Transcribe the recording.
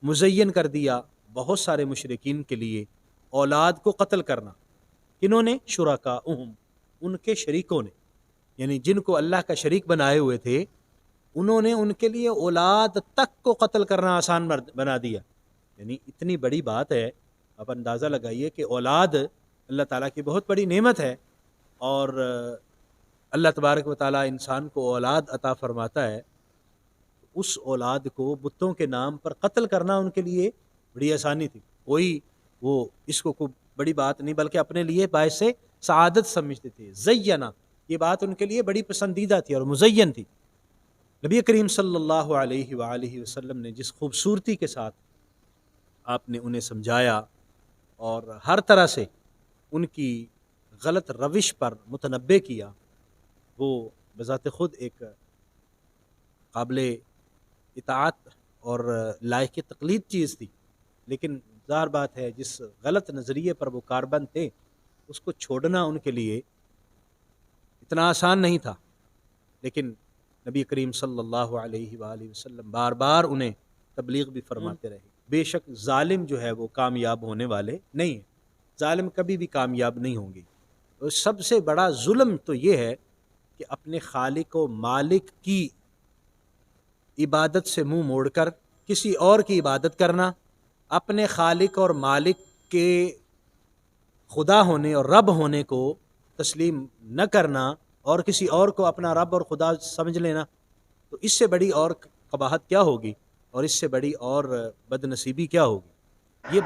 مزین کر دیا بہت سارے مشرکین کے لیے اولاد کو قتل کرنا. کنہوں نے؟ شرکاءہم، ان کے شریکوں نے، یعنی جن کو اللہ کا شریک بنائے ہوئے تھے انہوں نے ان کے لیے اولاد تک کو قتل کرنا آسان بنا دیا. یعنی اتنی بڑی بات ہے، آپ اندازہ لگائیے کہ اولاد اللہ تعالیٰ کی بہت بڑی نعمت ہے، اور اللہ تبارک و تعالیٰ انسان کو اولاد عطا فرماتا ہے. اس اولاد کو بتوں کے نام پر قتل کرنا ان کے لیے بڑی آسانی تھی. کوئی وہ اس کو کوئی بڑی بات نہیں، بلکہ اپنے لیے باعث سعادت سمجھتے تھے. زینا، یہ بات ان کے لیے بڑی پسندیدہ تھی اور مزین تھی. نبی کریم صلی اللہ علیہ وآلہ وسلم نے جس خوبصورتی کے ساتھ آپ نے انہیں سمجھایا اور ہر طرح سے ان کی غلط روش پر متنبہ کیا، وہ بذات خود ایک قابل اطاعت اور لائق تقلید چیز تھی. لیکن ظاہر بات ہے جس غلط نظریے پر وہ کاربند تھے اس کو چھوڑنا ان کے لیے اتنا آسان نہیں تھا. لیکن نبی کریم صلی اللہ علیہ وآلہ وسلم بار بار انہیں تبلیغ بھی فرماتے رہے. بے شک ظالم جو ہے وہ کامیاب ہونے والے نہیں ہیں، ظالم کبھی بھی کامیاب نہیں ہوں گے. اور سب سے بڑا ظلم تو یہ ہے کہ اپنے خالق و مالک کی عبادت سے منہ موڑ کر کسی اور کی عبادت کرنا، اپنے خالق اور مالک کے خدا ہونے اور رب ہونے کو تسلیم نہ کرنا اور کسی اور کو اپنا رب اور خدا سمجھ لینا. تو اس سے بڑی اور قباحت کیا ہوگی، اور اس سے بڑی اور بد نصیبی کیا ہوگی.